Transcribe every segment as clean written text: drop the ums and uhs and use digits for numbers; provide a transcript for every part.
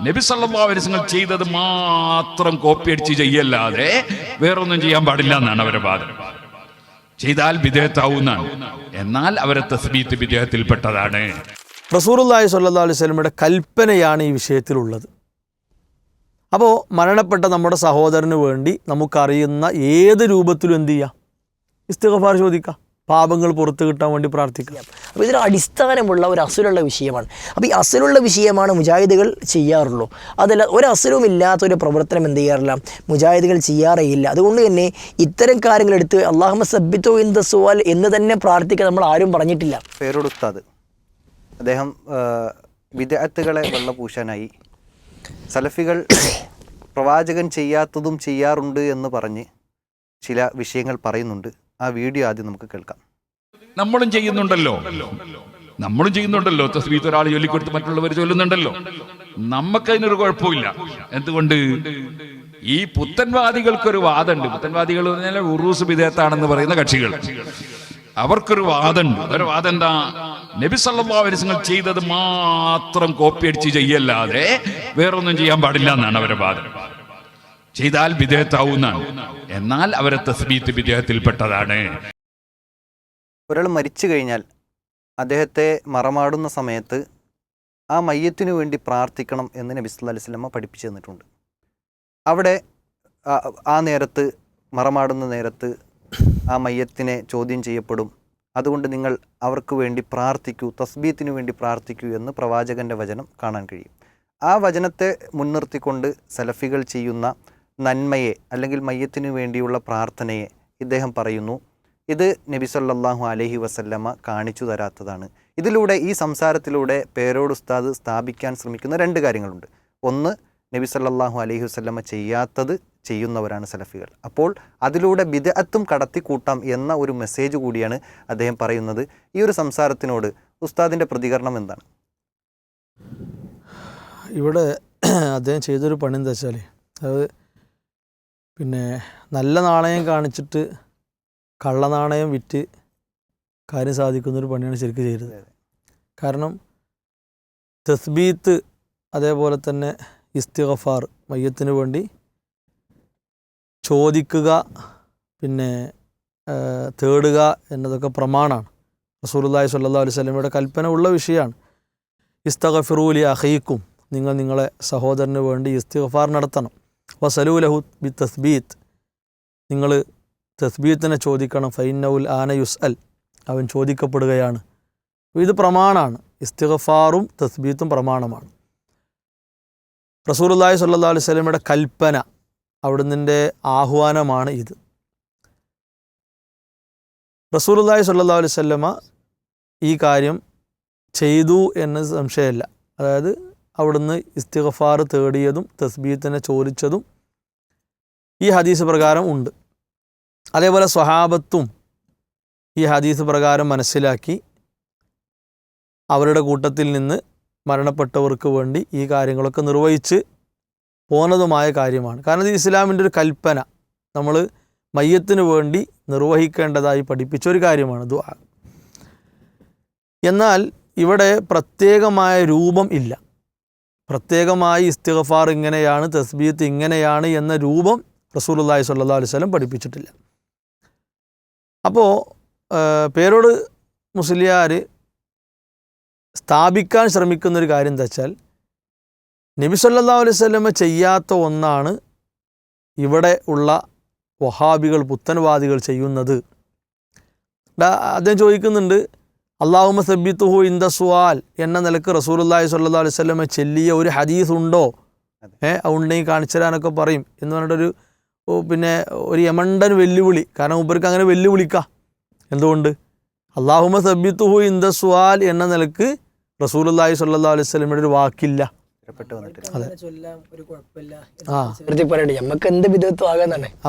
നബി സല്ലല്ലാഹു അലൈഹി വസല്ലം ചെയ്തത് മാത്രം കോപ്പി അടിച്ച് ചെയ്യല്ലാതെ വേറൊന്നും ചെയ്യാൻ പാടില്ല എന്നാണ് അവരുടെ വാദം. ചെയ്താൽ ബിദ്അത്താവുന്നതാണ്. എന്നാൽ അവരെ തസ്ബീത്ത് ബിദ്അത്തിൽപ്പെട്ടതാണ്. റസൂലുള്ളാഹി സ്വല്ലല്ലാഹു അലൈഹി വസല്ലമയുടെ കൽപ്പനയാണ് ഈ വിഷയത്തിലുള്ളത്. അപ്പോൾ മരണപ്പെട്ട നമ്മുടെ സഹോദരന് വേണ്ടി നമുക്കറിയുന്ന ഏത് രൂപത്തിലും എന്ത് ചെയ്യാം? ഇസ്തിഗ്ഫാർ ചോദിക്കാം, പാപങ്ങൾ പുറത്തു കിട്ടാൻ വേണ്ടി പ്രാർത്ഥിക്കാം. അപ്പോൾ ഇതിന് അടിസ്ഥാനമുള്ള ഒരു അസുലുള്ള വിഷയമാണ്. അപ്പോൾ ഈ അസുലുള്ള വിഷയമാണ് മുജാഹിദുകൾ ചെയ്യാറുള്ളൂ. അതല്ല, ഒരു അസുലവും ഇല്ലാത്തൊരു പ്രവർത്തനം എന്ത് ചെയ്യാറില്ല, മുജാഹിദുകൾ ചെയ്യാറേയില്ല. അതുകൊണ്ട് തന്നെ ഇത്തരം കാര്യങ്ങളെടുത്ത് അല്ലാഹുമ്മ സബ്ബിതു ഇൻദ സുആൽ എന്ന് തന്നെ പ്രാർത്ഥിക്കാൻ നമ്മൾ ആരും പറഞ്ഞിട്ടില്ല. പേരോട് ഉസ്താദ് അദ്ദേഹം ബിദ്അത്തുകളെ വെള്ളപൂശാനായി സലഫികൾ പ്രവാചകൻ ചെയ്യാത്തതും ചെയ്യാറുണ്ട് എന്ന് പറഞ്ഞ് ചില വിഷയങ്ങൾ പറയുന്നുണ്ട്. ആ വീഡിയോ ആദ്യം നമുക്ക് കേൾക്കാം. നമ്മളും ചെയ്യുന്നുണ്ടല്ലോ തസ്ബീത്ത് ഒരാൾ ചൊല്ലിക്കൊടുത്ത് മറ്റുള്ളവർ ചൊല്ലുന്നുണ്ടല്ലോ. നമുക്കതിനൊരു കുഴപ്പമില്ല. എന്തുകൊണ്ട്? ഈ പുത്തൻവാദികൾക്കൊരു വാദമുണ്ട്. പുത്തൻവാദികൾ എന്ന് പറഞ്ഞാൽ ഉറൂസ് ബിദ്അത്താണെന്ന് പറയുന്ന കക്ഷികൾ, അവർക്കൊരു വാദമുണ്ട്. ഒരു വാദം എന്താ? നബി സല്ലല്ലാഹു അലൈഹി വസല്ലം ചെയ്തത് മാത്രം കോപ്പി അടിച്ച് ചെയ്യല്ലാതെ വേറൊന്നും ചെയ്യാൻ പാടില്ല എന്നാണ് അവരുടെ വാദം. ചെയ്താൽ ബിദ്അത്താവുന്നതാണ്. എന്നാൽ അവരെ തസ്ബീത്ത് ബിദ്അത്തിൽപ്പെട്ടതാണ്. ഒരാൾ മരിച്ചു കഴിഞ്ഞാൽ അദ്ദേഹത്തെ മറമാടുന്ന സമയത്ത് ആ മയ്യത്തിനു വേണ്ടി പ്രാർത്ഥിക്കണം എന്ന് നബി സല്ലല്ലാഹു അലൈഹി വസല്ലം പഠിപ്പിച്ചു തന്നിട്ടുണ്ട്. അവിടെ ആ നേരത്ത്, മറമാടുന്ന നേരത്ത് ആ മയ്യത്തിനെ ചോദ്യം ചെയ്യപ്പെടും. അതുകൊണ്ട് നിങ്ങൾ അവർക്ക് വേണ്ടി പ്രാർത്ഥിക്കൂ, തസ്ബീത്തിനു വേണ്ടി പ്രാർത്ഥിക്കൂ എന്ന് പ്രവാചകൻ്റെ വചനം കാണാൻ കഴിയും. ആ വചനത്തെ മുൻനിർത്തിക്കൊണ്ട് സലഫികൾ ചെയ്യുന്ന നന്മയെ അല്ലെങ്കിൽ മയ്യത്തിനു വേണ്ടിയുള്ള പ്രാർത്ഥനയെ ഇദ്ദേഹം പറയുന്നു, ഇത് നബി സല്ലല്ലാഹു അലൈഹി വസല്ലമ കാണിച്ചു തരാത്തതാണ്. ഇതിലൂടെ, ഈ സംസാരത്തിലൂടെ പേരോട് ഉസ്താദ് സ്ഥാപിക്കാൻ ശ്രമിക്കുന്ന രണ്ട് കാര്യങ്ങളുണ്ട്. ഒന്ന്, നബി സല്ലല്ലാഹു അലൈഹി വസല്ലമ ചെയ്യാത്തത് ചെയ്യുന്നവരാണ് സലഫികൾ. അപ്പോൾ അതിലൂടെ ബിദ്അത്തും കടത്തിക്കൂട്ടാം എന്ന ഒരു മെസ്സേജ് കൂടിയാണ് അദ്ദേഹം പറയുന്നത്. ഈ ഒരു സംസാരത്തിനോട് ഉസ്താദിൻ്റെ പ്രതികരണം എന്താണ്? ഇവിടെ അദ്ദേഹം ചെയ്തൊരു പണി എന്താ വെച്ചാൽ, അത് നല്ല നാണയം കാണിച്ചിട്ട് കള്ളനാണയം വിറ്റ് കാര്യം സാധിക്കുന്നൊരു പണിയാണ് ശരിക്കും ചെയ്തത്. കാരണം തസ്ബീത്ത്, അതേപോലെ തന്നെ ഇസ്തിഗ്ഫാർ, മയ്യത്തിന് വേണ്ടി ചോദിക്കുക, തേടുക എന്നതൊക്കെ പ്രമാണമാണ്. റസൂലുള്ളാഹി സ്വല്ലല്ലാഹു അലൈഹി വസല്ലമയുടെ കൽപ്പന ഉള്ള വിഷയമാണ്. ഇസ്തഗ്ഫിറൂ ലി അഖീക്കും, നിങ്ങൾ നിങ്ങളെ സഹോദരന് വേണ്ടി ഇസ്തിഗ്ഫാർ നടത്തണം. വസലൂ ലഹു ബി തസ്ബീത്ത്, നിങ്ങൾ തസ്ബീത്തിനെ ചോദിക്കണം. ഫൈന്നൗൽ ആന യുസ്അൽ, അവൻ ചോദിക്കപ്പെടുകയാണ്. ഇത് പ്രമാണമാണ്. ഇസ്തിഗ്ഫാറും തസ്ബീത്തും പ്രമാണമാണ്. റസൂലുള്ളാഹി സ്വല്ലല്ലാഹു അലൈഹി വസല്ലമയുടെ കൽപ്പന, അവിടുന്ന് ആഹ്വാനമാണ് ഇത്. റസൂലുള്ളാഹി സ്വല്ലല്ലാഹു അലൈഹി വസല്ലമ ഈ കാര്യം ചെയ്തു എന്ന് സംശയമല്ല. അതായത് അവിടുന്ന് ഇസ്തിഗ്ഫാർ തേടിയതും തസ്ബീത്തിനെ ചോദിച്ചതും ഈ ഹദീസ് പ്രകാരം ഉണ്ട്. അതേപോലെ സ്വഹാബത്തും ഈ ഹദീസ് പ്രകാരം മനസ്സിലാക്കി അവരുടെ കൂട്ടത്തിൽ നിന്ന് മരണപ്പെട്ടവർക്ക് വേണ്ടി ഈ കാര്യങ്ങളൊക്കെ നിർവഹിച്ച് പോന്നതുമായ കാര്യമാണ്. കാരണം ഇത് ഇസ്ലാമിൻ്റെ ഒരു കൽപ്പന, നമ്മൾ മയ്യത്തിന് വേണ്ടി നിർവഹിക്കേണ്ടതായി പഠിപ്പിച്ചൊരു കാര്യമാണ് ദുആ. എന്നാൽ ഇവിടെ പ്രത്യേകമായ രൂപം ഇല്ല. പ്രത്യേകമായി ഇസ്തിഗ്ഫാർ ഇങ്ങനെയാണ്, തസ്ബീത്ത് ഇങ്ങനെയാണ് എന്ന രൂപം റസൂലുള്ളാഹി സ്വല്ലല്ലാഹു അലൈഹി വസല്ലം പഠിപ്പിച്ചിട്ടില്ല. അപ്പോൾ പേരോട് മുസ്ലിയാർ സ്ഥാപിക്കാൻ ശ്രമിക്കുന്നൊരു കാര്യം എന്താ വെച്ചാൽ, നബി സല്ലല്ലാഹു അലൈഹി വസല്ലം ചെയ്യാത്ത ഒന്നാണ് ഇവിടെ ഉള്ള വഹാബികൾ, പുത്തൻവാദികൾ ചെയ്യുന്നത്. അദ്ദേഹം ചോദിക്കുന്നുണ്ട്, അല്ലാഹുമ്മ സബ്ബിത്തുഹു ഇൻദ സുആൽ എന്ന നിലക്ക് റസൂലുള്ളാഹി സ്വല്ലല്ലാഹു അലൈഹി വസല്ലം ചെല്ലിയ ഒരു ഹദീസ് ഉണ്ടോ? ഉണ്ടെങ്കിൽ കാണിച്ചു തരാനൊക്കെ പറയും എന്ന് പറഞ്ഞിട്ടൊരു ഒരു യമണ്ടൻ വെല്ലുവിളി. കാരണം മൂപ്പർക്ക് അങ്ങനെ വെല്ലുവിളിക്കാം. എന്തുകൊണ്ട്? അല്ലാഹുമ്മ സബ്ബിത്തുഹു ഇൻദ സുആൽ എന്ന നിലക്ക് റസൂലുള്ളാഹി സ്വല്ലല്ലാഹു അലൈഹി വസല്ലമയുടെ ഒരു വാക്കില്ല.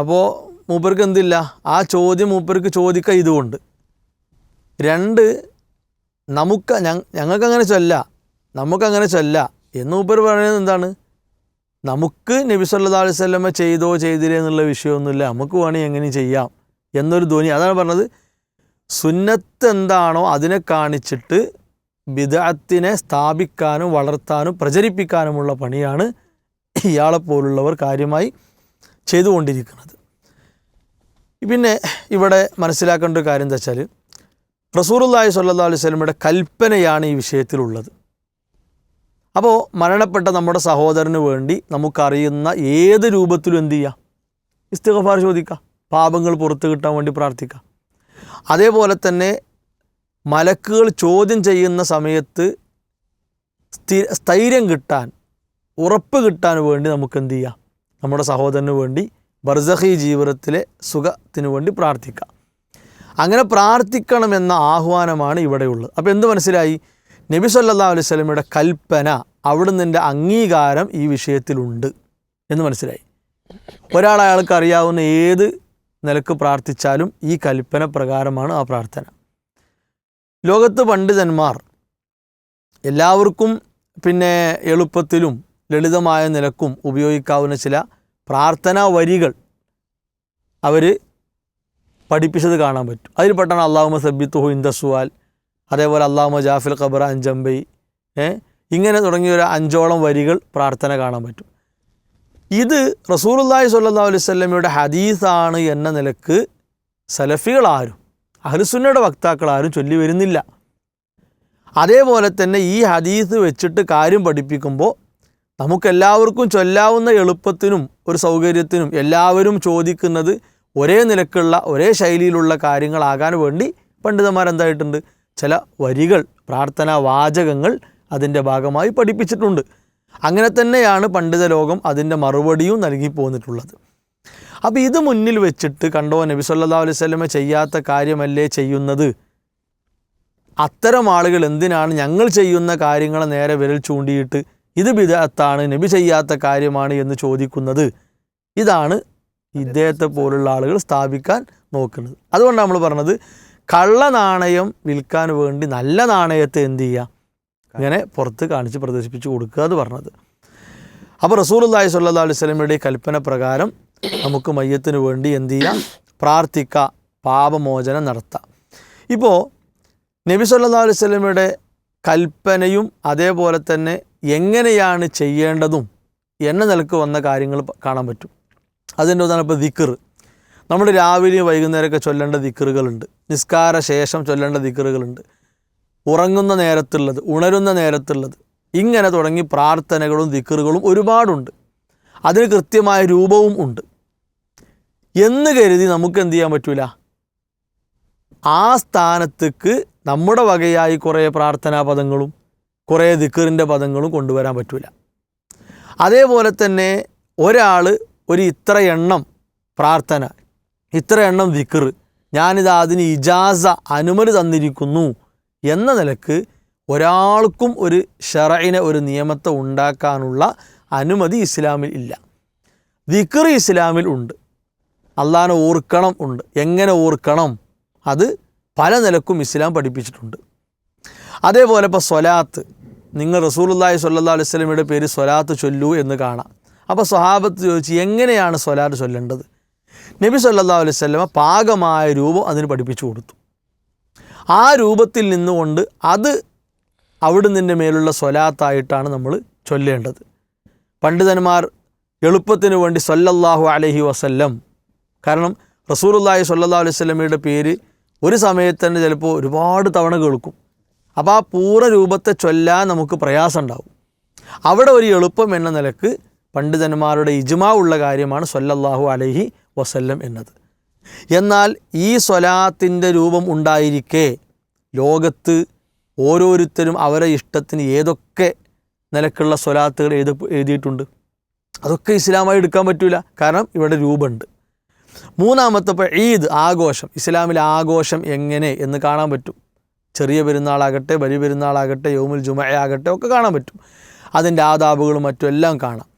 അപ്പോൾ മൂപ്പർക്ക് എന്തില്ല, ആ ചോദ്യം മൂപ്പർക്ക് ചോദിക്കുക ഇതുകൊണ്ട്. രണ്ട്, ഞങ്ങൾക്കങ്ങനെ നമുക്കങ്ങനെ എന്ന് മൂപ്പർ പറയുന്നത് എന്താണ്? നമുക്ക് നബി സല്ലല്ലാഹു അലൈഹി വസല്ലമ ചെയ്തോ ചെയ്തില്ലേ എന്നുള്ള വിഷയമൊന്നുമില്ല, നമുക്ക് വേണമെങ്കിൽ എങ്ങനെ ചെയ്യാം എന്നൊരു ധ്വനി. അതാണ് പറഞ്ഞത്, സുന്നത്ത് എന്താണോ അതിനെ കാണിച്ചിട്ട് ബിദ്അത്തിനെ സ്ഥാപിക്കാനും വളർത്താനും പ്രചരിപ്പിക്കാനുമുള്ള പണിയാണ് ഇയാളെപ്പോലുള്ളവർ കാര്യമായി ചെയ്തുകൊണ്ടിരിക്കുന്നത്. പിന്നെ ഇവിടെ മനസ്സിലാക്കേണ്ട ഒരു കാര്യം എന്താ വെച്ചാൽ, റസൂലുള്ളാഹി സ്വല്ലല്ലാഹു അലൈഹി വസല്ലമയുടെ കൽപ്പനയാണ് ഈ വിഷയത്തിലുള്ളത്. അപ്പോൾ മരണപ്പെട്ട നമ്മുടെ സഹോദരന് വേണ്ടി നമുക്കറിയുന്ന ഏത് രൂപത്തിലും എന്ത് ചെയ്യുക, ഇസ്തിഗ്ഫാർ ചോദിക്കുക, പാപങ്ങൾ പുറത്തു കിട്ടാൻ വേണ്ടി പ്രാർത്ഥിക്കുക. അതേപോലെ തന്നെ മലക്കുകൾ ചോദ്യം ചെയ്യുന്ന സമയത്ത് സ്ഥൈര്യം കിട്ടാൻ, ഉറപ്പ് കിട്ടാൻ വേണ്ടി നമുക്ക് എന്ത് ചെയ്യുക, നമ്മുടെ സഹോദരന് വേണ്ടി ബർസഖി ജീവിതത്തിലെ സുഖത്തിന് വേണ്ടി പ്രാർത്ഥിക്കുക. അങ്ങനെ പ്രാർത്ഥിക്കണമെന്ന ആഹ്വാനമാണ് ഇവിടെയുള്ളത്. അപ്പോൾ എന്ത് മനസ്സിലായി? നബി സല്ലല്ലാഹു അലൈഹി വസല്ലമയുടെ കൽപ്പന, അവിടുന്ന് അംഗീകാരം ഈ വിഷയത്തിലുണ്ട് എന്ന് മനസ്സിലായി. ഒരാൾ അയാൾക്ക് അറിയാവുന്ന ഏത് നിലക്ക് പ്രാർത്ഥിച്ചാലും ഈ കൽപ്പന പ്രകാരമാണ് ആ പ്രാർത്ഥന. ലോകത്ത് പണ്ഡിതന്മാർ എല്ലാവർക്കും പിന്നെ എളുപ്പത്തിലും ലളിതമായ നിലക്കും ഉപയോഗിക്കാവുന്ന ചില പ്രാർത്ഥനാ വരികൾ അവർ പഠിപ്പിച്ചത് കാണാൻ പറ്റും. അതിൽപ്പെട്ടാണ് അല്ലാഹുമ്മ സബ്ബിത്തുഹു ഇൻദ സുആൽ, അതേപോലെ അല്ലാഹുമ്മ ജാഫിൽ ഖബറ അൻ ജംബൈ, ഇങ്ങനെ തുടങ്ങിയ ഒരു 5ഓളം വരികൾ പ്രാർത്ഥന കാണാൻ പറ്റും. ഇത് റസൂലുള്ളാഹി സ്വല്ലല്ലാഹു അലൈഹി വസല്ലമയുടെ ഹദീസാണ് എന്ന നിലക്ക് സലഫികളാരും അഹ്ലുസുന്നയുടെ വക്താക്കളാരും ചൊല്ലി വരുന്നില്ല. അതേപോലെ തന്നെ ഈ ഹദീസ് വെച്ചിട്ട് കാര്യം പഠിപ്പിക്കുമ്പോൾ നമുക്കെല്ലാവർക്കും ചൊല്ലാവുന്ന എളുപ്പത്തിനും ഒരു സൗകര്യത്തിനും എല്ലാവരും ചോദിക്കുന്നത് ഒരേ നിലക്കുള്ള ഒരേ ശൈലിയിലുള്ള കാര്യങ്ങളാകാൻ വേണ്ടി പണ്ഡിതന്മാരെന്തായിട്ടുണ്ട്, ചില വരികൾ, പ്രാർത്ഥനാ വാചകങ്ങൾ അതിൻ്റെ ഭാഗമായി പഠിപ്പിച്ചിട്ടുണ്ട്. അങ്ങനെ തന്നെയാണ് പണ്ഡിത ലോകം അതിൻ്റെ മറുപടിയും നൽകി പോന്നിട്ടുള്ളത്. അപ്പോൾ ഇത് മുന്നിൽ വെച്ചിട്ട് കണ്ടോ നബി സല്ലല്ലാഹു അലൈഹി വസല്ലമ ചെയ്യാത്ത കാര്യമല്ലേ ചെയ്യുന്നത്, അത്തരം ആളുകൾ എന്തിനാണ് ഞങ്ങൾ ചെയ്യുന്ന കാര്യങ്ങളെ നേരെ വിരൽ ചൂണ്ടിയിട്ട് ഇത് ബിദ്അത്താണ്, നബി ചെയ്യാത്ത കാര്യമാണ് എന്ന് ചോദിക്കുന്നത്? ഇതാണ് ഇദ്ദേഹത്തെ പോലുള്ള ആളുകൾ സ്ഥാപിക്കാൻ നോക്കുന്നത്. അതുകൊണ്ടാണ് നമ്മൾ പറഞ്ഞത്, കള്ള നാണയം വിൽക്കാൻ വേണ്ടി നല്ല നാണയത്തെ എന്ത് ചെയ്യുക, ഇങ്ങനെ പുറത്ത് കാണിച്ച് പ്രദർശിപ്പിച്ച് കൊടുക്കുക എന്ന് പറഞ്ഞത്. അപ്പോൾ റസൂലുള്ളാഹി സ്വല്ലല്ലാഹു അലൈഹി വസല്ലമയുടെ കൽപ്പന പ്രകാരം നമുക്ക് മയ്യത്തിന് വേണ്ടി എന്ത് ചെയ്യാം, പ്രാർത്ഥിക്കുക, പാപമോചനം നടത്താം. ഇപ്പോൾ നബി സല്ലല്ലാഹു അലൈഹി വസല്ലമയുടെ കൽപ്പനയും അതേപോലെ തന്നെ എങ്ങനെയാണ് ചെയ്യേണ്ടതും എന്ന നിലക്ക് വന്ന കാര്യങ്ങൾ കാണാൻ പറ്റും. അതിൻ്റെ ഉദാഹരണം ഇപ്പോൾ ദിക്ർ, നമ്മൾ രാവിലെയും വൈകുന്നേരമൊക്കെ ചൊല്ലേണ്ട ദിക്റുകളുണ്ട്, നിസ്കാര ശേഷം ചൊല്ലേണ്ട ദിക്റുകളുണ്ട്, ഉറങ്ങുന്ന നേരത്തുള്ളത്, ഉണരുന്ന നേരത്തുള്ളത്, ഇങ്ങനെ തുടങ്ങി പ്രാർത്ഥനകളും ദിക്റുകളും ഒരുപാടുണ്ട്. അതിന് കൃത്യമായ രൂപവും ഉണ്ട് എന്ന് കരുതി നമുക്ക് എന്ത് ചെയ്യാൻ പറ്റില്ല, ആ സ്ഥാനത്തേക്ക് നമ്മുടെ വകയായി കുറേ പ്രാർത്ഥനാ പദങ്ങളും കുറേ ദിക്റിൻ്റെ പദങ്ങളും കൊണ്ടുവരാൻ പറ്റില്ല. അതേപോലെ തന്നെ ഒരാൾ ഒരു ഇത്ര എണ്ണം പ്രാർത്ഥന, ഇത്ര എണ്ണം ദിക്ർ, ഞാനിത് അതിന് ഇജാസ, അനുമതി തന്നിരിക്കുന്നു എന്ന നിലക്ക് ഒരാൾക്കും ഒരു ശറഇനെ, ഒരു നിയമത്തെ ഉണ്ടാക്കാനുള്ള അനുമതി ഇസ്ലാമിൽ ഇല്ല. ദിക്ർ ഇസ്ലാമിൽ ഉണ്ട്, അള്ളാഹനെ ഓർക്കണം ഉണ്ട്. എങ്ങനെ ഓർക്കണം, അത് പല നിലക്കും ഇസ്ലാം പഠിപ്പിച്ചിട്ടുണ്ട്. അതേപോലെ ഇപ്പോൾ സ്വലാത്ത്, നിങ്ങൾ റസൂലുള്ളാഹി സ്വല്ലല്ലാഹു അലൈഹി വസല്ലമയുടെ പേര് സ്വലാത്ത് ചൊല്ലൂ എന്ന് കാണാം. അപ്പോൾ സ്വഹാബത്ത് ചോദിച്ചു, എങ്ങനെയാണ് സ്വലാത്ത് ചൊല്ലേണ്ടത്? നബി സല്ലല്ലാഹു അലൈഹി വസല്ലമ പാകമായ രൂപം അതിന് പഠിപ്പിച്ചു കൊടുത്തു. ആ രൂപത്തിൽ നിന്നുകൊണ്ട് അത് അവിടുന്ന് മേലുള്ള സ്വലാത്തായിട്ടാണ് നമ്മൾ ചൊല്ലേണ്ടത്. പണ്ഡിതന്മാർ എളുപ്പത്തിന് വേണ്ടി സല്ലല്ലാഹു അലൈഹി വസല്ലം, കാരണം റസൂലുള്ളാഹി സ്വല്ലല്ലാഹു അലൈഹി വസല്ലമയുടെ പേര് ഒരു സമയത്ത് തന്നെ ചിലപ്പോൾ ഒരുപാട് തവണ കേൾക്കും. അപ്പോൾ ആ പൂർണ്ണ രൂപത്തെ ചൊല്ലാൻ നമുക്ക് പ്രയാസം ഉണ്ടാവും. അവിടെ ഒരു എളുപ്പം എന്ന നിലക്ക് പണ്ഡിതന്മാരുടെ ഇജ്മാ ഉള്ള കാര്യമാണ് സല്ലല്ലാഹു അലൈഹി വസല്ലം എന്നത്. എന്നാൽ ഈ സ്വലാത്തിൻ്റെ രൂപം ഉണ്ടായിരിക്കെ ലോകത്ത് ഓരോരുത്തരും അവരെ ഇഷ്ടത്തിന് ഏതൊക്കെ നിലക്കുള്ള സ്വലാത്തുകൾ എഴുതിയിട്ടുണ്ട്, അതൊക്കെ ഇസ്ലാമായി എടുക്കാൻ പറ്റില്ല, കാരണം ഇവിടെ രൂപമുണ്ട്. മൂന്നാമത്തെ ഇപ്പോൾ ഈദ്, ആഘോഷം, ഇസ്ലാമിലെ ആഘോഷം എങ്ങനെ എന്ന് കാണാൻ പറ്റും. ചെറിയ പെരുന്നാളാകട്ടെ, വലിയ പെരുന്നാളാകട്ടെ, യൗമുൽ ജുമഅ ആകട്ടെ, ഒക്കെ കാണാൻ പറ്റും. അതിൻ്റെ ആദാബുകളും മറ്റും എല്ലാം കാണാം.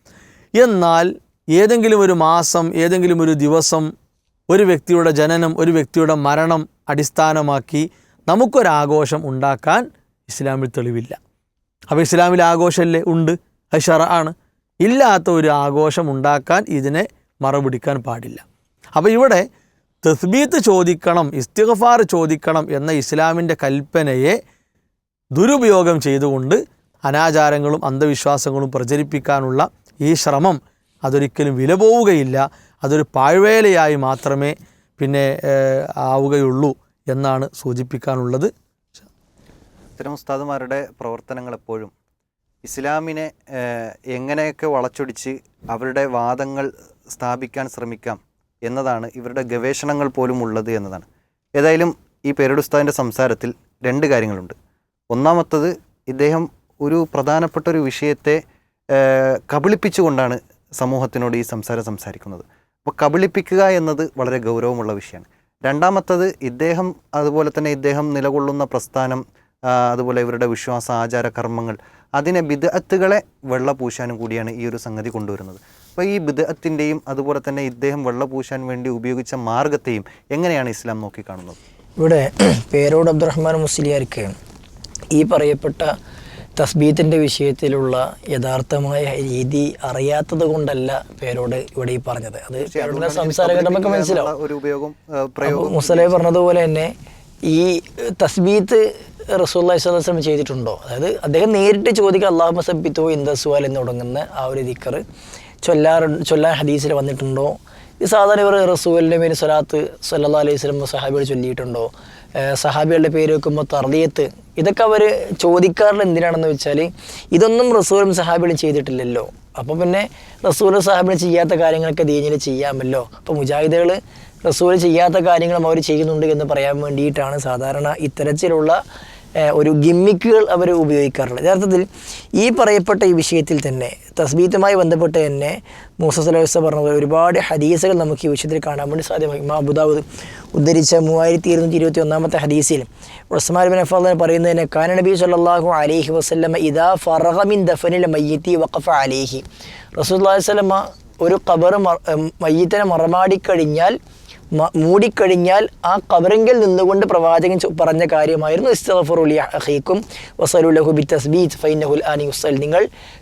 എന്നാൽ ഏതെങ്കിലും ഒരു മാസം, ഏതെങ്കിലും ഒരു ദിവസം, ഒരു വ്യക്തിയുടെ ജനനം, ഒരു വ്യക്തിയുടെ മരണം അടിസ്ഥാനമാക്കി നമുക്കൊരാഘോഷം ഉണ്ടാക്കാൻ ഇസ്ലാമിൽ തെളിവില്ല. അപ്പോൾ ഇസ്ലാമിൽ ആഘോഷമല്ലേ ഉണ്ട്, അത് ശറഅാണ്. ഇല്ലാത്ത ഒരു ആഘോഷം ഉണ്ടാക്കാൻ ഇതിനെ മറപിടിക്കാൻ പാടില്ല. അപ്പോൾ ഇവിടെ തസ്ബീത്ത് ചോദിക്കണം, ഇസ്തിഗ്ഫാർ ചോദിക്കണം എന്ന ഇസ്ലാമിൻ്റെ കൽപ്പനയെ ദുരുപയോഗം ചെയ്തുകൊണ്ട് അനാചാരങ്ങളും അന്ധവിശ്വാസങ്ങളും പ്രചരിപ്പിക്കാനുള്ള ഈ ശ്രമം അതൊരിക്കലും വില പോവുകയില്ല. അതൊരു പാഴ്വേലയായി മാത്രമേ പിന്നെ ആവുകയുള്ളൂ എന്നാണ് സൂചിപ്പിക്കാനുള്ളത്. ഇത്തരം ഉസ്താദുമാരുടെ പ്രവർത്തനങ്ങൾ എപ്പോഴും ഇസ്ലാമിനെ എങ്ങനെയൊക്കെ വളച്ചൊടിച്ച് അവരുടെ വാദങ്ങൾ സ്ഥാപിക്കാൻ ശ്രമിക്കാം എന്നതാണ് ഇവരുടെ ഗവേഷണങ്ങൾ പോലും ഉള്ളത് എന്നതാണ്. ഏതായാലും ഈ പേരൂർ ഉസ്താദിൻ്റെ സംസാരത്തിൽ രണ്ട് കാര്യങ്ങളുണ്ട്. ഒന്നാമത്തത്, ഇദ്ദേഹം ഒരു പ്രധാനപ്പെട്ട ഒരു വിഷയത്തെ കബളിപ്പിച്ചുകൊണ്ടാണ് സമൂഹത്തിനോട് ഈ സംസാരിക്കുന്നത്. അപ്പോൾ കബളിപ്പിക്കുക എന്നത് വളരെ ഗൗരവമുള്ള വിഷയമാണ്. രണ്ടാമത്തത്, ഇദ്ദേഹം അതുപോലെ തന്നെ ഇദ്ദേഹം നിലകൊള്ളുന്ന പ്രസ്ഥാനം, അതുപോലെ ഇവരുടെ വിശ്വാസ ആചാര കർമ്മങ്ങൾ, അതിനെ ബിദ്അത്തുകളെ വെള്ളപൂശാനും കൂടിയാണ് ഈ ഒരു സംഗതി കൊണ്ടുവരുന്നത്. അപ്പോൾ ഈ ബിദ്അത്തിൻ്റെയും അതുപോലെ തന്നെ ഇദ്ദേഹം വെള്ളപൂശാൻ വേണ്ടി ഉപയോഗിച്ച മാർഗത്തെയും എങ്ങനെയാണ് ഇസ്ലാം നോക്കിക്കാണുന്നത്? ഇവിടെ പേരോട് അബ്ദുറഹ്മാൻ മുസ്ലിയാർക്ക് ഈ പറയപ്പെട്ട തസ്ബീത്തിൻ്റെ വിഷയത്തിലുള്ള യഥാർത്ഥമായ രീതി അറിയാത്തത് കൊണ്ടല്ല പേരോട് ഇവിടെ ഈ പറഞ്ഞത്. അത് പേരോടിൻ്റെ സംസാരം നമുക്ക് മനസ്സിലാവും. മുസ്ലിം പറഞ്ഞതുപോലെ തന്നെ ഈ തസ്ബീത്ത് റസൂലുള്ളാഹി സ്വല്ലല്ലാഹു അലൈഹി വസല്ലം ചെയ്തിട്ടുണ്ടോ? അതായത് അദ്ദേഹം നേരിട്ട് ചോദിക്കുക അല്ലാഹുമ്മ സബ്ബിത്തു ഇൻദ സുആൽ എന്ന് തുടങ്ങുന്ന ആ ഒരു ദിക്ർ ചൊല്ലാൻ ഹദീസിൽ വന്നിട്ടുണ്ടോ? ഇത് സാധാരണ ഇവർ റസൂലിൻ്റെ മേൽ സ്വലാത്ത് സല്ലല്ലാഹു അലൈഹി വസല്ലം സഹാബികൾ ചൊല്ലിയിട്ടുണ്ടോ? സഹാബികളുടെ പേര് വെക്കുമ്പോൾ തർദിയത്ത്, ഇതൊക്കെ അവർ ചോദിക്കാറുള്ള എന്തിനാണെന്ന് വെച്ചാൽ ഇതൊന്നും റസൂലും സഹാബികളും ചെയ്തിട്ടില്ലല്ലോ. അപ്പോൾ പിന്നെ റസൂലും സഹാബികളും ചെയ്യാത്ത കാര്യങ്ങളൊക്കെ ദീനിൽ ചെയ്യാമല്ലോ. അപ്പോൾ മുജാഹിദുകൾ റസൂൽ ചെയ്യാത്ത കാര്യങ്ങളും അവർ ചെയ്യുന്നുണ്ട് എന്ന് പറയാൻ വേണ്ടിയിട്ടാണ് സാധാരണ ഇത്തരത്തിലുള്ള ഒരു ഗിമ്മിക്കുകൾ അവർ ഉപയോഗിക്കാറുള്ളത്. യഥാർത്ഥത്തിൽ ഈ പറയപ്പെട്ട ഈ വിഷയത്തിൽ തന്നെ തസ്ബീത്തുമായി ബന്ധപ്പെട്ട് തന്നെ മൂസ സ്വല്ലല്ലാഹു അലൈഹി വസല്ലം പറഞ്ഞ ഒരുപാട് ഹദീസുകൾ നമുക്ക് ഈ വിഷയത്തിൽ കാണാൻ വേണ്ടി സാധ്യമായി. ഇമാം അബൂ ദാവൂദ് ഉദ്ധരിച്ച 3221 ഹദീസിൽ ഉസ്മാൻ ഇബ്നു അഫ്ഫാൻ പറയുന്നതിന് കാന നബി സ്വല്ലല്ലാഹു അലൈഹി വസല്ലം ഇദാ ഫറഗ മിൻ ദഫനിൽ മയ്യിത്തി വഖഫ അലൈഹി. റസൂലുള്ളാഹി സ്വല്ലല്ലാഹു അലൈഹി വസല്ലം ഒരു ഖബർ മയ്യിത്തിനെ മറമാടിക്കഴിഞ്ഞാൽ മൂടിക്കഴിഞ്ഞാൽ ആ ഖബറിങ്കിൽ നിന്നുകൊണ്ട് പ്രവാചകൻ പറഞ്ഞ കാര്യമായിരുന്നു ഇസ്തിഗ്ഫാറു ലി അഖീകും വസലു ലഹു ബിത്തസ്ബീത്ത് ഫഇന്നഹുൽ ആനി യുസൽ.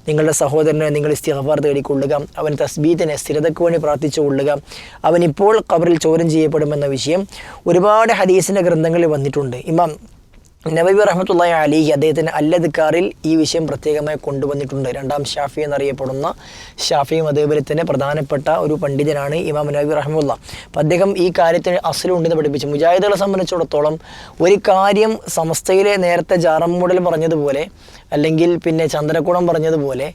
നിങ്ങളുടെ സഹോദരനെ നിങ്ങൾ ഇസ്തിഗ്ഫാർ തേടിക്കൊള്ളുക, അവൻ തസ്ബീത്തിനെ സ്ഥിരതയ്ക്ക് വേണ്ടി പ്രാർത്ഥിച്ചു കൊള്ളുക, അവൻ ഇപ്പോൾ ഖബറിൽ ചോദ്യം ചെയ്യപ്പെടുമെന്ന വിഷയം ഒരുപാട് ഹദീസിൻ്റെ ഗ്രന്ഥങ്ങളിൽ വന്നിട്ടുണ്ട്. ഇമാം നബവി റഹ്മത്തുള്ളാഹി അലൈഹി അദ്ദേഹത്തിൻ്റെ അൽ-അദ്കാറിൽ ഈ വിഷയം പ്രത്യേകമായി കൊണ്ടുവന്നിട്ടുണ്ട്. രണ്ടാം ഷാഫി എന്നറിയപ്പെടുന്ന ഷാഫി മദ്ഹബിലെ പ്രധാനപ്പെട്ട ഒരു പണ്ഡിതനാണ് ഇമാം നബവി റഹ്മത്തുള്ളാഹി. അപ്പോൾ അദ്ദേഹം ഈ കാര്യത്തിന് അസ്ലുണ്ടെന്ന് പഠിപ്പിച്ചു. മുജാഹിദുകളെ സംബന്ധിച്ചിടത്തോളം ഒരു കാര്യം സമസ്തയിലെ നേരത്തെ ജാറമ്മൂടൽ പറഞ്ഞതുപോലെ അല്ലെങ്കിൽ പിന്നെ ചന്ദ്രക്കുളം പറഞ്ഞതുപോലെ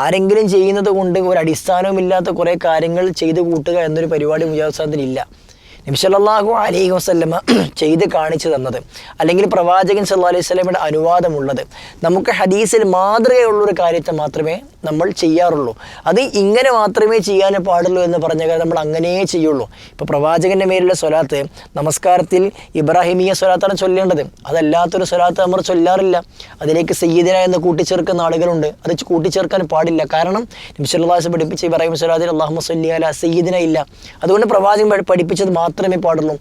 ആരെങ്കിലും ചെയ്യുന്നത് കൊണ്ട് ഒരു അടിസ്ഥാനവുമില്ലാത്ത കുറേ കാര്യങ്ങൾ ചെയ്തു കൂട്ടുക എന്നൊരു പരിപാടി മുജാഹിദ് സാധനത്തിലില്ല. നബി സല്ലല്ലാഹു അലൈഹി വസല്ലമ ചെയ്ത് കാണിച്ചു തന്നത് അല്ലെങ്കിൽ പ്രവാചകൻ സല്ലല്ലാഹു അലൈഹി വസല്ലമയുടെ അനുവാദമുള്ളത് നമുക്ക് ഹദീസിൽ മാതൃകയുള്ളൊരു കാര്യത്തെ മാത്രമേ നമ്മൾ ചെയ്യാറുള്ളൂ. അത് ഇങ്ങനെ മാത്രമേ ചെയ്യാൻ പാടുള്ളൂ എന്ന് പറഞ്ഞ കാര്യം നമ്മൾ അങ്ങനെയേ ചെയ്യുള്ളൂ. ഇപ്പോൾ പ്രവാചകൻ്റെ മേലുള്ള സ്വലാത്ത് നമസ്കാരത്തിൽ ഇബ്രാഹിമീയ സ്വലാത്താണ് ചൊല്ലേണ്ടത്. അതല്ലാത്തൊരു സ്വലാത്ത് നമ്മൾ ചൊല്ലാറില്ല. അതിലേക്ക് സയ്യിദിന എന്ന് കൂട്ടിച്ചേർക്കുന്ന ആളുകളുണ്ട്. അത് കൂട്ടിച്ചേർക്കാൻ പാടില്ല. കാരണം നബി സല്ലല്ലാഹു അലൈഹി വസല്ലം പഠിപ്പിച്ച ഇബ്രാഹിം സ്വലാത്തിൽ അല്ലാഹുമ്മ സ്വല്ലി അലാ സയ്യിദിന ഇല്ല. അതുകൊണ്ട് പ്രവാചകൻ പഠിപ്പിച്ചത് മാത്രമേ പാടുള്ളൂ.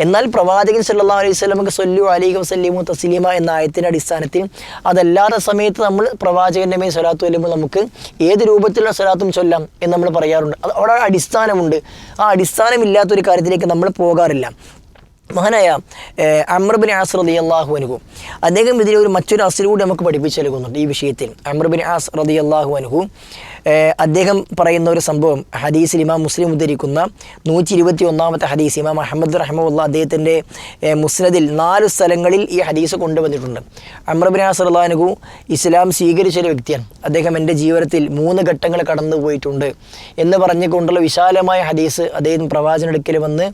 എന്നാൽ പ്രവാചകൻ സല്ലല്ലാഹു അലൈഹി വസല്ലമക്ക് സ്വല്ലു അലൈഹി വസല്ലിമു തസ്ലീമ എന്ന ആയത്തിൻ്റെ അടിസ്ഥാനത്തിൽ അതല്ലാത്ത സമയത്ത് നമ്മൾ പ്രവാചകൻ്റെ മേൽ സ്വലാത്ത് ചൊല്ലുമ്പോൾ നമുക്ക് ഏത് രൂപത്തിലുള്ള സ്വലാത്തും ചൊല്ലാം എന്ന് നമ്മൾ പറയാറുണ്ട്. അത് അവിടെ അടിസ്ഥാനമുണ്ട്. ആ അടിസ്ഥാനമില്ലാത്തൊരു കാര്യത്തിലേക്ക് നമ്മൾ പോകാറില്ല. മഹാനായ അംർ ഇബ്നു ആസ് റളിയല്ലാഹു അൻഹു അദ്ദേഹം ഇതിൽ മറ്റൊരു അസ്ൽ കൂടി നമുക്ക് പഠിപ്പിച്ചു നൽകുന്നുണ്ട് ഈ വിഷയത്തിൽ. അംർ ഇബ്നു ആസ് റളിയല്ലാഹു അൻഹു അദ്ദേഹം പറയുന്ന ഒരു സംഭവം ഹദീസിൽ ഇമാം മുസ്ലിം ഉദ്ധരിക്കുന്ന 121 ഹദീസ്, ഇമാം അഹ്മദ് റഹ്മത്തുള്ളാഹി അദ്ദേഹത്തിൻ്റെ മുസ്നദിൽ 4 സ്ഥലങ്ങളിൽ ഈ ഹദീസ് കൊണ്ടുവന്നിട്ടുണ്ട്. അംർ ഇബ്നു ആസ് റളിയല്ലാഹു അൻഹു ഇസ്ലാം സ്വീകരിച്ച ഒരു വ്യക്തിയാണ്. അദ്ദേഹം എൻ്റെ ജീവിതത്തിൽ 3 ഘട്ടങ്ങൾ കടന്നു പോയിട്ടുണ്ട് എന്ന് പറഞ്ഞുകൊണ്ടുള്ള വിശാലമായ ഹദീസ് അദ്ദേഹം പ്രവാചകനെടുക്കൽ വന്ന്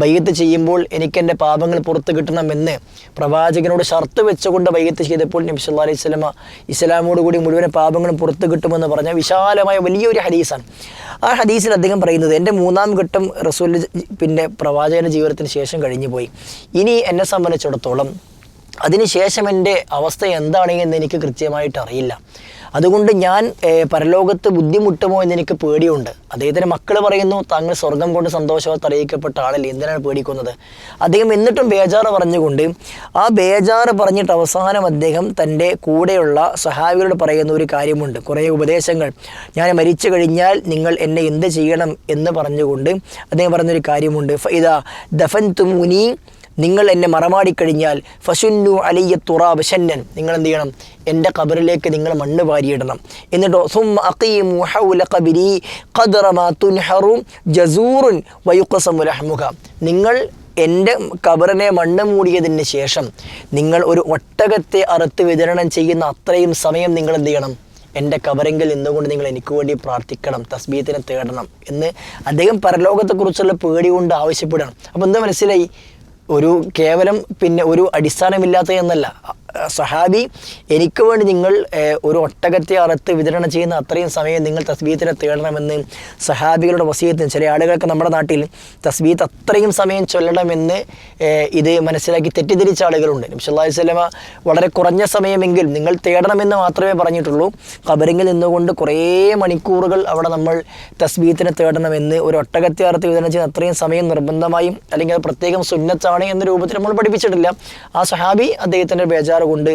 ബൈഅത്ത് ചെയ്യുമ്പോൾ എനിക്ക് എൻ്റെ പാപങ്ങൾ പുറത്ത് കിട്ടണമെന്ന് പ്രവാചകനോട് ഷർത്ത് വെച്ചുകൊണ്ട് ബൈഅത്ത് ചെയ്തപ്പോൾ നബി സല്ലല്ലാഹു അലൈഹി വസല്ലമ ഇസ്ലാമോട് കൂടി മുഴുവൻ പാപങ്ങളും പുറത്ത് കിട്ടുമെന്ന് പറഞ്ഞ വിശാലമായ വലിയൊരു ഹദീസാണ്. ആ ഹദീസിൽ അദ്ദേഹം പറയുന്നത് എൻ്റെ 3-ാം ഘട്ടം റസൂൽ പിന്നെ പ്രവാചകൻ്റെ ജീവിതത്തിന് ശേഷം കഴിഞ്ഞു പോയി. ഇനി എന്നെ സംബന്ധിച്ചിടത്തോളം അതിനുശേഷം എൻ്റെ അവസ്ഥ എന്താണ് എന്ന് എനിക്ക് കൃത്യമായിട്ട് അറിയില്ല. അതുകൊണ്ട് ഞാൻ പരലോകത്ത് ബുദ്ധിമുട്ടുമോ എന്നെനിക്ക് പേടിയുണ്ട്. അദ്ദേഹത്തിൻ്റെ മക്കൾ പറയുന്നു താങ്കൾ സ്വർഗം കൊണ്ട് സന്തോഷവാർത്ത അറിയിക്കപ്പെട്ട ആളല്ലേ, എന്തിനാണ് പേടിക്കുന്നത്? അദ്ദേഹം എന്നിട്ടും ബേജാറ് പറഞ്ഞുകൊണ്ട് ആ ബേജാറ് പറഞ്ഞിട്ട് അവസാനം അദ്ദേഹം തൻ്റെ കൂടെയുള്ള സഹാബികളോട് പറയുന്ന ഒരു കാര്യമുണ്ട്, കുറേ ഉപദേശങ്ങൾ. ഞാൻ മരിച്ചു കഴിഞ്ഞാൽ നിങ്ങൾ എന്നെ എന്ത് ചെയ്യണം എന്ന് പറഞ്ഞുകൊണ്ട് അദ്ദേഹം പറഞ്ഞൊരു കാര്യമുണ്ട്. ഫഇദാ ദഫൻതുമൂനി നിങ്ങൾ എന്നെ മറമാടിക്കഴിഞ്ഞാൽ ഫശുന്നു അലയ്യ തുറാബ് ഷന്നൻ, നിങ്ങൾ എന്ത് ചെയ്യണം, എൻ്റെ ഖബറിലേക്ക് നിങ്ങൾ മണ്ണ് വാരിയിടണം. എന്നിട്ടോ സുമ്മ അഖീമു ഹൗല ഖബരി ഖദ്റ മാ തുൻഹറു ജസൂറുൻ വയുഖസമു ലഹ്മുക, നിങ്ങൾ എൻ്റെ ഖബറിനെ മണ്ണ് മൂടിയതിന് ശേഷം നിങ്ങൾ ഒരു ഒട്ടകത്തെ അറുത്ത് വിതരണം ചെയ്യുന്ന അത്രയും സമയം നിങ്ങൾ എന്ത് ചെയ്യണം, എൻ്റെ ഖബറെങ്കിൽ നിന്നുകൊണ്ട് നിങ്ങൾ എനിക്ക് വേണ്ടി പ്രാർത്ഥിക്കണം, തസ്ബീത്തിനെ തേടണം എന്ന് അദ്ദേഹം പരലോകത്തെക്കുറിച്ചുള്ള പേടി കൊണ്ട് ആവശ്യപ്പെടണം. അപ്പോൾ എന്താ മനസ്സിലായി, ഒരു കേവലം ഒരു അടിസ്ഥാനമില്ലാത്ത എന്നല്ല. സഹാബി എനിക്ക് വേണ്ടി നിങ്ങൾ ഒരു ഒട്ടകത്തെ അറുത്ത് വിതരണം ചെയ്യുന്ന അത്രയും സമയം നിങ്ങൾ തസ്ബീത്തിനെ തേടണമെന്ന് സഹാബികളുടെ വസിയത്തിന്, ചില ആളുകൾക്ക് നമ്മുടെ നാട്ടിൽ തസ്ബീത്ത് അത്രയും സമയം ചൊല്ലണമെന്ന് ഇത് മനസ്സിലാക്കി തെറ്റിദ്ധരിച്ച ആളുകളുണ്ട്. നബി സല്ലല്ലാഹു അലൈഹി വസല്ലമ വളരെ കുറഞ്ഞ സമയമെങ്കിൽ നിങ്ങൾ തേടണമെന്ന് മാത്രമേ പറഞ്ഞിട്ടുള്ളൂ. ഖബറിൽ നിന്നുകൊണ്ട് കുറേ മണിക്കൂറുകൾ അവിടെ നമ്മൾ തസ്ബീത്തിനെ തേടണമെന്ന്, ഒരു ഒട്ടകത്തെ അറുത്ത് വിതരണം ചെയ്യുന്ന അത്രയും സമയം നിർബന്ധമായും അല്ലെങ്കിൽ അത് പ്രത്യേകം സുന്നത്താണ് എന്ന രൂപത്തിൽ നമ്മൾ പഠിപ്പിച്ചിട്ടില്ല. ആ സഹാബി അദ്ദേഹത്തിൻ്റെ ബേജാറ് കൊണ്ട്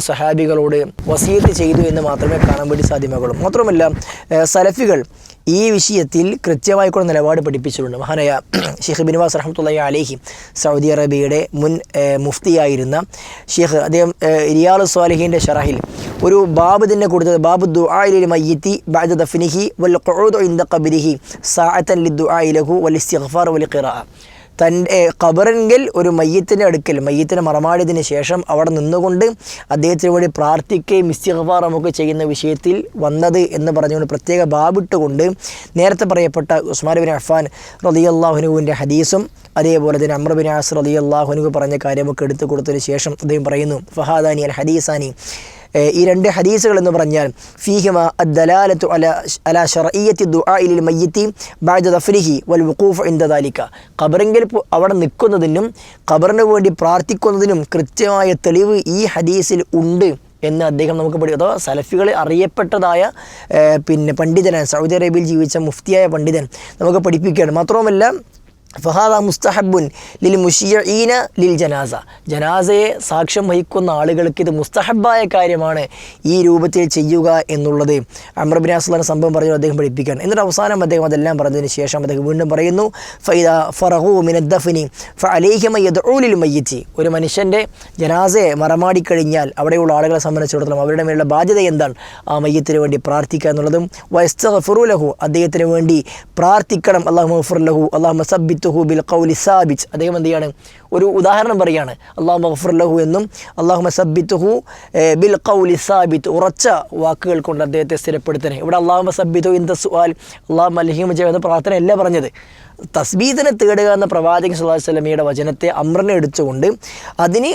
സഹാബികളോട് വസിയത്ത് ചെയ്തു എന്ന് മാത്രമേ കാണാൻ വേണ്ടി സാധ്യമാകുള്ളൂ. മാത്രമല്ല സലഫികൾ ഈ വിഷയത്തിൽ കൃത്യമായിക്കൊണ്ട് നിലപാട് പഠിപ്പിച്ചിട്ടുണ്ട്. മഹാനായ ഷെയ്ഖ് ബിൻ ബാസ് റഹ്മത്തുള്ളാഹി അലൈഹി സൗദി അറേബ്യയുടെ മുൻ മുഫ്തിയായിരുന്ന ഷെയ്ഖ്, അദ്ദേഹം റിയാദുസ് സ്വാലിഹീൻ്റെ ഷറഹിൽ ഒരു ബാബ് തന്നെ കൊടുത്തത്, ബാബു ദുആഇ ലിൽ മയ്യിത്തി ബഅദ ദഫ്നിഹി വൽ ഖുഊദു ഇൻദ ഖബ്രിഹി സഅതൻ ലിദ്ദുആഇ ലഹു വൽ ഇസ്തിഗ്ഫാർ വൽ ഖിറാഅ. തൻ്റെ ഖബറെങ്കിൽ ഒരു മയ്യത്തിൻ്റെ അടുക്കൽ, മയ്യത്തിനെ മറമാടിയതിന് ശേഷം അവിടെ നിന്നുകൊണ്ട് അദ്ദേഹത്തിന് വേണ്ടി പ്രാർത്ഥിക്കുകയും ഇസ്തിഗ്ഫാർ നമുക്ക് ചെയ്യുന്ന വിഷയത്തിൽ വന്നത് എന്ന് പറഞ്ഞുകൊണ്ട് പ്രത്യേക ബാബിട്ടുകൊണ്ട് നേരത്തെ പറയപ്പെട്ട ഉസ്മാൻ ബിൻ അഫ്ഫാൻ റളിയല്ലാഹു അൻഹുവിൻ്റെ ഹദീസും അതേപോലെ തന്നെ അംർ ബിൻ ആസ് റളിയല്ലാഹു അൻഹു പറഞ്ഞ കാര്യമൊക്കെ എടുത്തു കൊടുത്തതിന് ശേഷം അദ്ദേഹം പറയുന്നു, ഫഹാദാനി അൽ ഹദീസാനി, ഈ രണ്ട് ഹദീസുകൾ എന്ന് പറഞ്ഞാൽ ഫീഹിമ അദ്ദലാലത്തു അലാ ശർഇയ്യത്തി ദുആഇ ലിൽ മയ്യിത്തി ബഅദ ദഫ്നിഹി വൽ വുഖൂഫ് ഇൻദ ദാലിക, ഖബറിങ്കിൽ അവിടെ നിൽക്കുന്നതിനും ഖബറിന് വേണ്ടി പ്രാർത്ഥിക്കുന്നതിനും കൃത്യമായ തെളിവ് ഈ ഹദീസിൽ ഉണ്ട് എന്ന് അദ്ദേഹം നമുക്ക് പഠിക്കും. അഥവാ സലഫികളെ അറിയപ്പെട്ടതായ പണ്ഡിതനാണ്, സൗദി അറേബ്യയിൽ ജീവിച്ച മുഫ്തിയായ പണ്ഡിതൻ നമുക്ക് പഠിപ്പിക്കുകയാണ്. മാത്രവുമല്ല ഫഹാദ മുസ്തഹബുൻ ലിൽ മുശിയഈന ലിൽ ജനാസ, ജനാസയെ സാക്ഷ്യം വഹിക്കുന്ന ആളുകൾക്ക് ഇത് മുസ്തഹബായ കാര്യമാണ് ഈ രൂപത്തിൽ ചെയ്യുക എന്നുള്ളത് അംർ ബിൻ ആസ് സംഭവം പറഞ്ഞു അദ്ദേഹം പഠിപ്പിക്കുകയാണ്. എന്നിട്ട് അവസാനം അദ്ദേഹം അതെല്ലാം പറഞ്ഞതിന് ശേഷം അദ്ദേഹം വീണ്ടും പറയുന്നു, ഫൈദ ഫറഹു മിനദ് ദഫ്നി ഫഅലൈഹി മയദ്ഉ ലിൽ മയ്യിത്തി, ഒരു മനുഷ്യൻ്റെ ജനാസയെ മറമാടിക്കഴിഞ്ഞാൽ അവിടെയുള്ള ആളുകളെ സംബന്ധിച്ചിടത്തോളം അവരുടെ മേലുള്ള ബാധ്യത എന്താണ്, ആ മയ്യത്തിന് വേണ്ടി പ്രാർത്ഥിക്കുക എന്നുള്ളതും വയസ്തഗ്ഫിറു ലഹു, അദ്ദേഹത്തിന് വേണ്ടി പ്രാർത്ഥിക്കണം, അല്ലാഹുമ്മ ഗഫിർ ലഹു അല്ലാഹുമ്മ സബ്ബിത്ഹു ബിൽ ഖൗലി സാബിത്. അദ്ദേഹം എന്ത് ചെയ്യാണ്, ഒരു ഉദാഹരണം പറയുകയാണ്, അല്ലാഹുമ്മ ഗഫിർ ലഹു എന്നും അല്ലാഹുമ്മ സബ്ബിത്ഹു ബിൽ ഖൗലി സാബിത്, ഉറച്ച വാക്കുകൾ കൊണ്ട് അദ്ദേഹത്തെ സ്ഥിരപ്പെടുത്തണേ. ഇവിടെ അല്ലാഹുമ്മ സബ്ബിത്ഹു ഇൻ ദ സുആൽ അല്ലാഹുമ്മ അൽഹിമ എന്ന പ്രാർത്ഥനയല്ല പറഞ്ഞത്, തസ്ബീത്തിനെ തേടുക എന്ന പ്രവാചകൻ സല്ലല്ലാഹു അലൈഹി വസല്ലമയുടെ വചനത്തെ അമ്രനെ എടുത്തുകൊണ്ട് അതിന്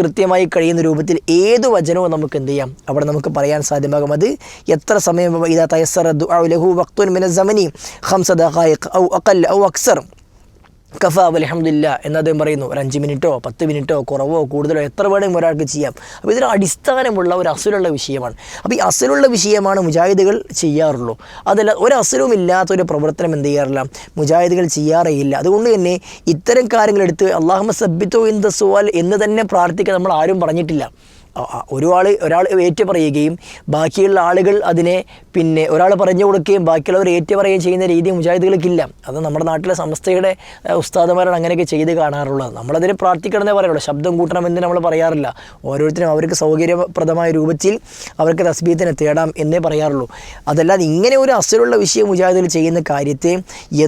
കൃത്യമായി കഴിയുന്ന രൂപത്തിൽ ഏത് വചനവും നമുക്ക് എന്ത് ചെയ്യാം, അവിടെ നമുക്ക് പറയാൻ സാധ്യമാകും. അത് എത്ര സമയം, ഇദാ തയസ്സറ ദുആഉ ലഹു വഖ്തുൻ മിന സമനി 5 ദഖായിഖ് ഔ അഖൽ ഔ അക്സർ കഫ വൽഹംദുലില്ലാ എന്നദ്ദേഹം പറയുന്നു. ഒരു 5 മിനിറ്റോ 10 മിനിറ്റോ കുറവോ കൂടുതലോ എത്ര വേണമെങ്കിലും ഒരാൾക്ക് ചെയ്യാം. അപ്പോൾ ഇതിന് അടിസ്ഥാനമുള്ള ഒരു അസുലുള്ള വിഷയമാണ്. അപ്പോൾ ഈ അസുലുള്ള വിഷയമാണ് മുജാഹിദുകൾ ചെയ്യാറുള്ളൂ. അതല്ല, ഒരു അസുലവും ഇല്ലാത്ത ഒരു പ്രവർത്തനം എന്ത് ചെയ്യാറില്ല, മുജാഹിദുകൾ ചെയ്യാറേയില്ല. അതുകൊണ്ട് തന്നെ ഇത്തരം കാര്യങ്ങളെടുത്ത് അല്ലാഹുമ്മ സബ്ബിത്ഹു ഇൻ ദ സുആൽ എന്ന് തന്നെ പ്രാർത്ഥിക്കാൻ നമ്മൾ ആരും പറഞ്ഞിട്ടില്ല. ഒരാൾ ഏറ്റു പറയുകയും ബാക്കിയുള്ള ആളുകൾ അതിനെ ഒരാൾ പറഞ്ഞു കൊടുക്കുകയും ബാക്കിയുള്ളവർ ഏറ്റു പറയുകയും ചെയ്യുന്ന രീതി മുജാഹിദുകൾക്കില്ല. അത് നമ്മുടെ നാട്ടിലെ സമസ്തയുടെ ഉസ്താദുമാരാണ് അങ്ങനെയൊക്കെ ചെയ്ത് കാണാറുള്ളത്. നമ്മളതിന് പ്രാർത്ഥിക്കണമെന്നേ പറയുള്ളൂ, ശബ്ദം കൂട്ടണമെന്ന് നമ്മൾ പറയാറില്ല. ഓരോരുത്തരും അവർക്ക് സൗകര്യപ്രദമായ രൂപത്തിൽ അവർക്ക് തസ്ബീത്തിനെ തേടാം എന്നേ പറയാറുള്ളൂ. അതല്ലാതെ ഇങ്ങനെ ഒരു അസുലുള്ള വിഷയം മുജാഹിദുകൾ ചെയ്യുന്ന കാര്യത്തെ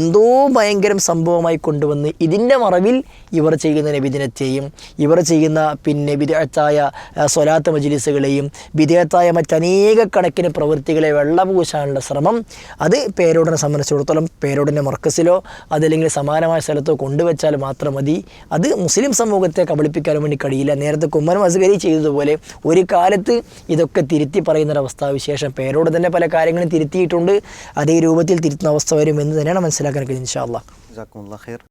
എന്തോ ഭയങ്കരം സംഭവമായി കൊണ്ടുവന്ന് ഇതിൻ്റെ മറവിൽ ഇവർ ചെയ്യുന്ന നബിദിനത്തെയും ഇവർ ചെയ്യുന്ന ബിദ്അത്തായ സ്വലാത്ത് മജ്ലിസുകളെയും ബിദ്അത്തായ മറ്റനേക കണക്കിന് പ്രവൃത്തികളെ വെള്ളപൂശാനുള്ള ശ്രമം, അത് പേരോടിനെ സംബന്ധിച്ചിടത്തോളം പേരോടിൻ്റെ മർക്കസിലോ അതല്ലെങ്കിൽ സമാനമായ സ്ഥലത്തോ കൊണ്ടുവച്ചാൽ മാത്രം മതി. അത് മുസ്ലിം സമൂഹത്തെ കബളിപ്പിക്കാൻ വേണ്ടി കഴിയില്ല. നേരത്തെ കുമ്മനം അസ്ഗരി ചെയ്തതുപോലെ ഒരു കാലത്ത് ഇതൊക്കെ തിരുത്തി പറയുന്നൊരവസ്ഥാവിശേഷം പേരോട് തന്നെ പല കാര്യങ്ങളും തിരുത്തിയിട്ടുണ്ട്. അതേ രൂപത്തിൽ തിരുത്തുന്ന അവസ്ഥ വരും എന്ന് തന്നെയാണ് മനസ്സിലാക്കാൻ കഴിയുന്നത്. ഇൻഷാ അല്ലാഹ്.